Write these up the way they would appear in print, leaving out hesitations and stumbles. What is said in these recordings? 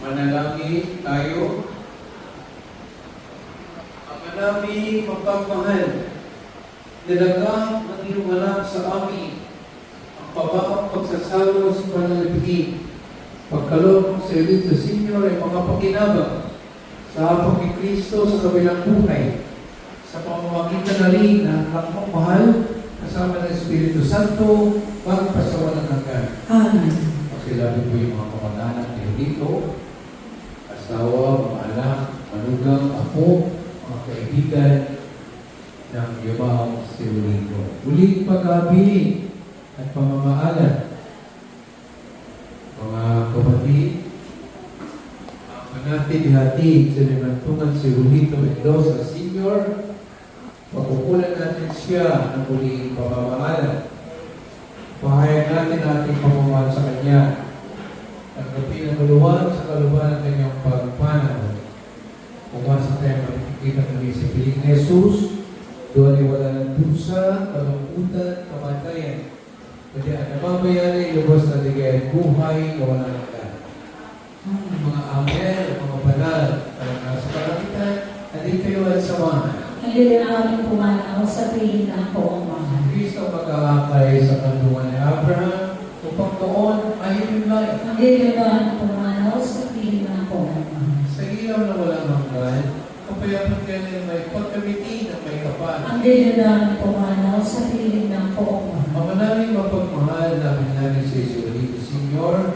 Manalangin tayo. Ama namin mapagmahal, nilagang ng iyong anak sa amin ang pabaang pagsasalo sa panalipin. Pagkaloob ng Salit sa Senyor ay mga pakinabang sa pag-Kristo sa kabilang buhay, sa pamamagitan na rin ng anak mong mahal kasama ng Espiritu Santo magpasawalang hanggan. Amen. Pakilabi po yung mga kamag-anak niyo dito, asawa, mga anak, manugang, apo, mga kaibigan ng Yumao Sirulito. Uling pag-abili at pamamaalan. Mga kapatid, ang natin ihatid sa Limantungan Sirulito Mendoza Senior, pagkukulan natin siya ng uling pamamaalan. Pahayag natin ating pamamahal sa Kanya. Tanggapin ang kaluwan sa kaluwan ng Kanyang pagpanaw. Umasa tayo makikita kami sa piling ni Jesus, doon ay wala ng dusa, kalungkutan, kamatayan. Kundi ang namamayari, lubos na ligay at buhay na walang hanggan. Mga angel, mga banal, parang nasa kalangitan, hindi kayo at samahan. Ang namin pumanaw sa piling ng poong mga. Kristo mag-aakay sa kandungan ni Abraham, upang doon ay hinimlay. Ang namin pumanaw sa piling ng poong mga. Sa ilaw na walang hanggan, kapayapan kayo na may pagkamiti na may kapal. Ang namin pumanaw sa piling ng poong mga. Ama namin mapagmahal namin sa Isulito Senyor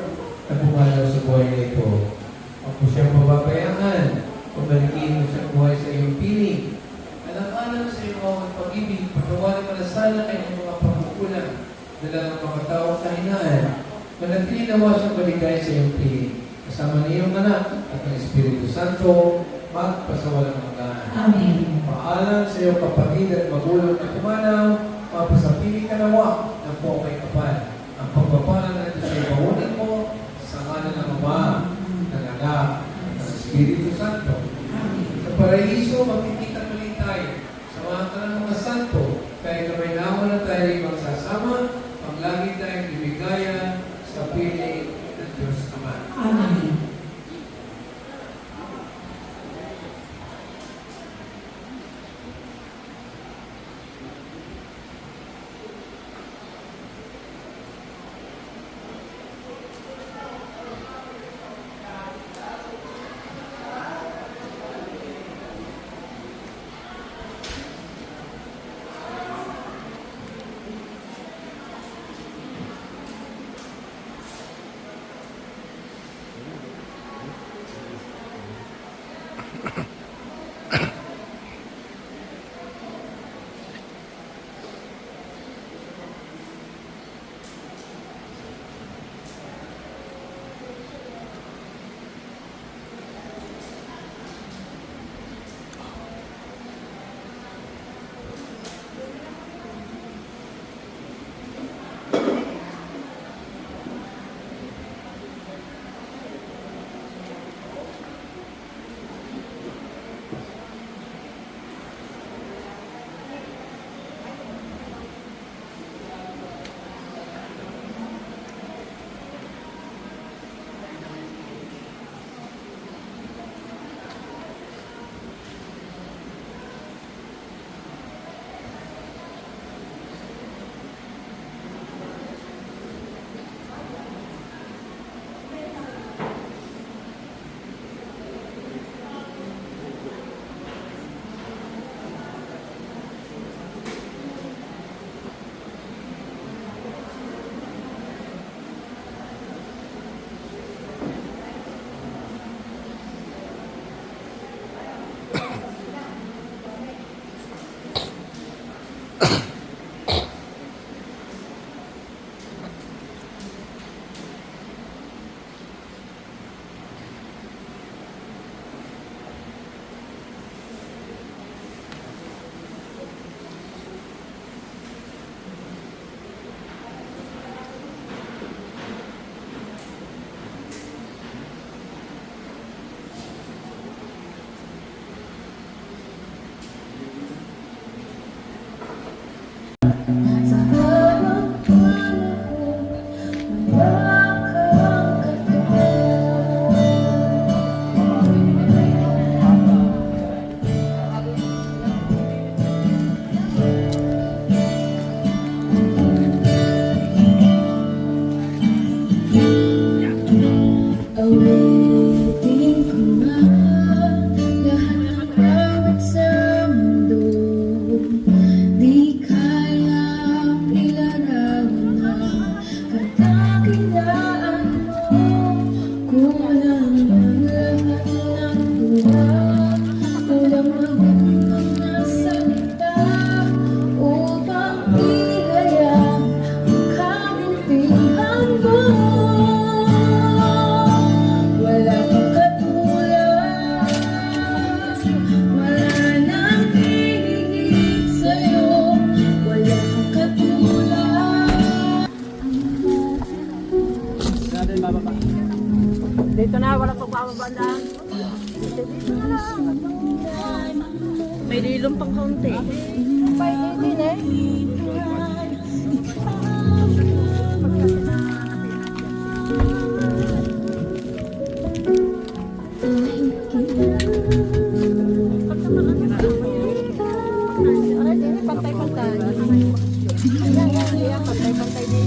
na pumalaw sa buhay na ito. Ang po siyang mababayaan, pabalikin mo siyang buhay sa iyong piling. Alam-alam sa iyong mga pag-ibig, pagkawalan malasala kayo ng mga pagkukulang, dala ng mga taong kahinaan. Manatili nawa siyang baligay sa iyong piling. Kasama ng iyong anak at ng Espiritu Santo, magpasawalang hanggan. Amen. Paalam sa iyong kapatid at magulang na pumanaw, mapasapili ka nawa ng buong may kapal. Ang pagpapala na ito sa ipawanan mo sa ngalan ng Ama, ng Anak, ng Espiritu Santo. Sa paraiso, magkikita muli tayo sa mga mga santo, kaya kamay naman na tayo magsasama, ang lagi tayong ibigaya sa piling ng Diyos Ama. Amen. Dito na, wala pang bababandaan. May lilong pang kaunti. Hindi na eh. Pantay-pantay. Ayan, pantay-pantay din.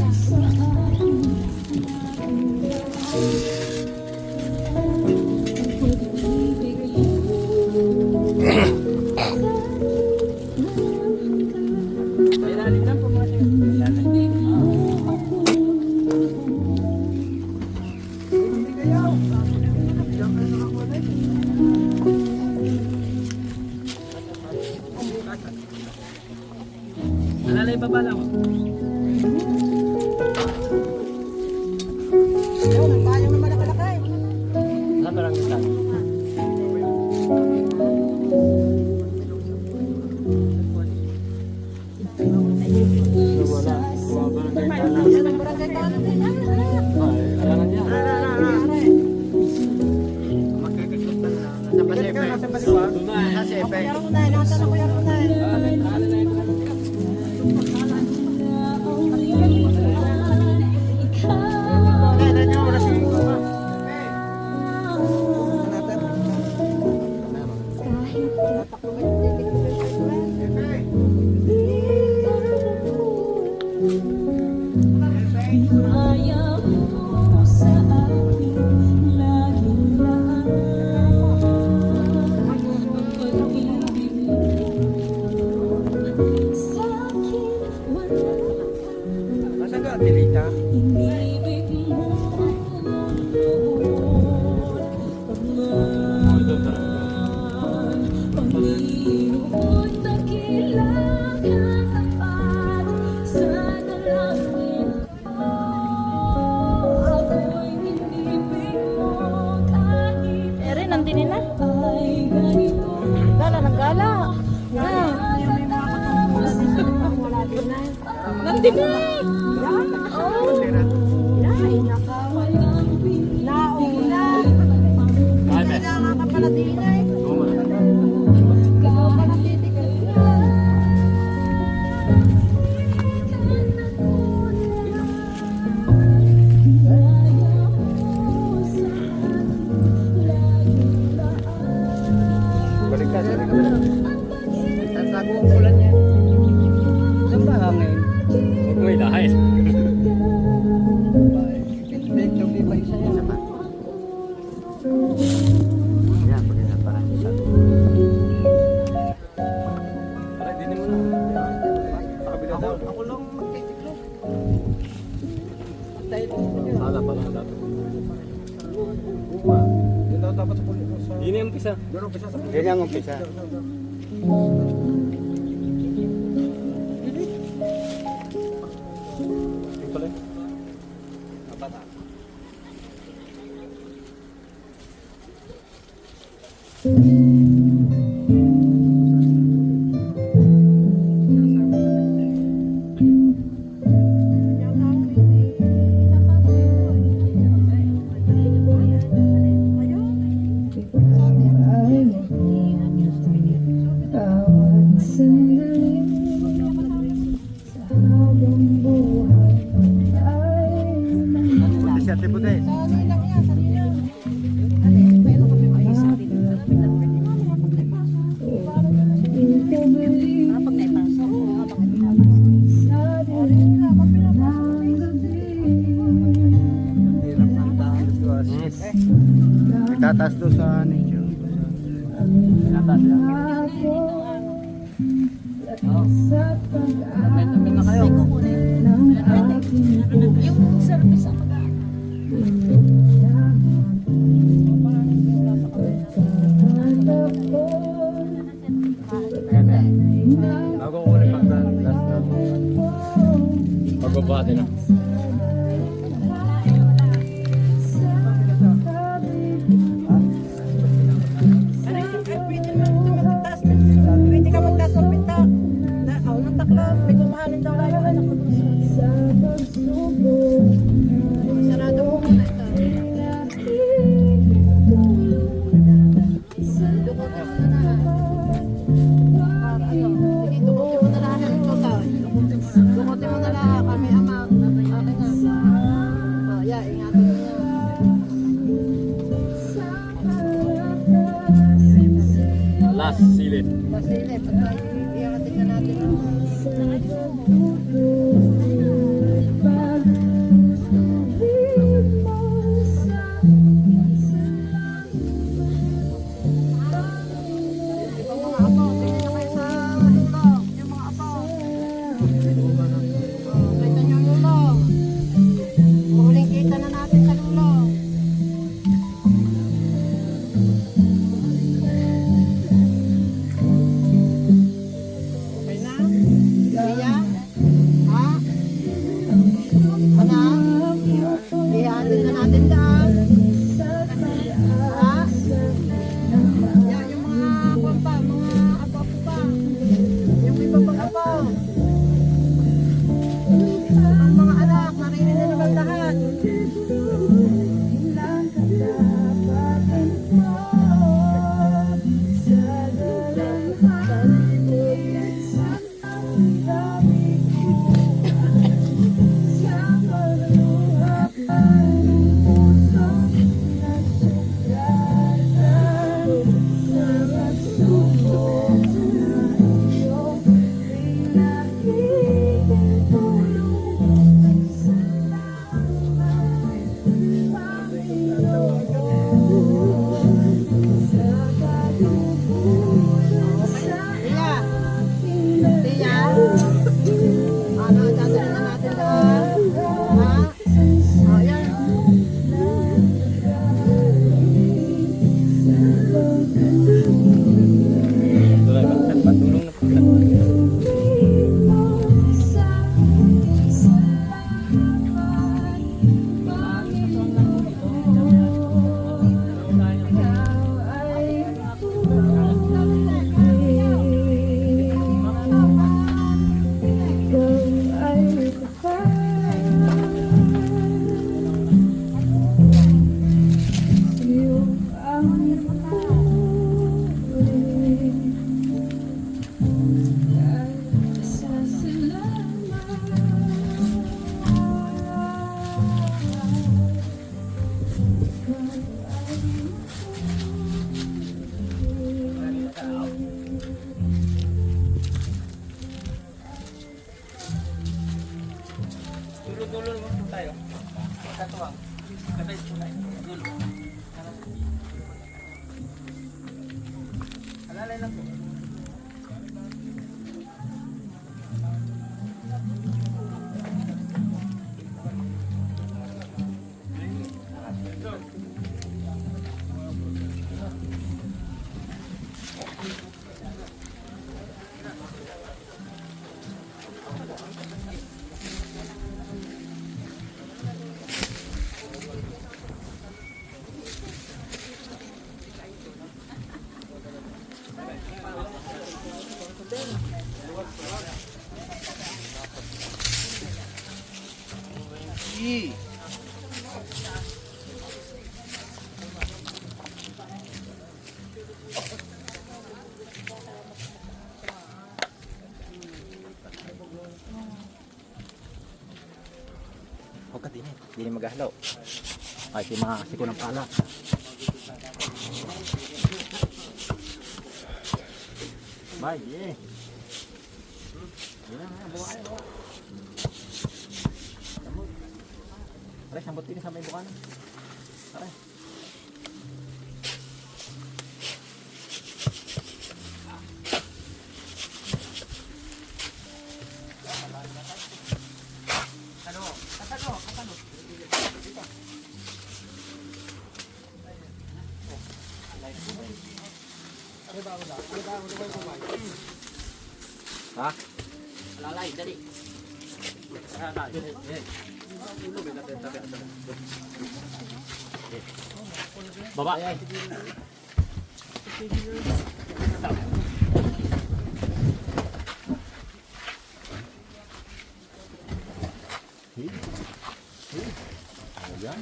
Alalay baba lang. Ayun, nagpayang naman ang kalakay. Nabarang isa. Wala. Yan ang barangay ka natin. Alangan niya. Nasa baliwa. Nasa Ako yaro na, nasa ako yaro na. Ayaw mo sa akin laging lahat. Pag-ibig mo sa akin wala. Nasaan ka, Tilita? Inibig mo Pag-inuod dakilang katapat sa dalangin ko. Ako'y inibig mo kahit Ere, nandini na. ay ganito. Gala ng gala. Nandini. Oh. Ay, nakaw. Nauna. Kailangan ka pala din eh. Ikaw pala titigal. Balik ka, balik ka. Tatago ang ulan niya. Saan ba hangin? Huwag mo ilahin. Hindi pa isa yan. Sama. Yan, pag yan, parang isa. Parang din mo na. Pakabila daw. Ako lang magtitiklo. Sala pa lang dapat. Yun daw dapat sa pulis. Yun yung umpisa. Yun yung umpisa. Yung pala. Apat ah. Tawag sandali sa habang buhay ay Buti si Ate Buday. Tataas doon sa nature. Tataas lang. sa pag-amin na kayo ng aking puso. Yung service ang Bago ko ulit pagdaan last na. Pagbabate na. Pwede ka magtaas ng pinta. Unang takla, may tumahalin daw layo. Sarado mo muna ito. Masilip. At iyakin na natin. Yung mga abaw, tingnan nyo kayo sa ulo. Yung mga abaw. Kita nyo yung ulo. Huling kita na natin sa ulo. Okay na? Iya? Ha? Ano? Ihatin na natin daan. Ha? Yan yung mga kumpa, mga abaw pa. Yung iba pang abaw. Ang mga anak, narinig na naman lahat. Tia! Tia! Ano, dadalhin na natin doon? Ha? O, yan. Patulong na po. Dulo-dulo naman po tayo. Katuwang. Katay po tayo. Dulo. Alalay lang po. Huwag ka din eh. Hindi maghahalaw. Ay, si mga siko ng pala. Bye, yeah. Yan na, buka kayo. Aray, sambot din sa may buka na. Aray. Ha? Lalay, dali. Baba. Ayan,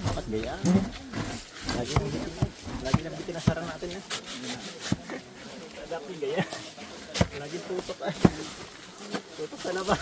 dapat gayaan. Lagi lang pinasarang natin eh. Dapat gaya. Lagi tutok eh. Tutok sa labas.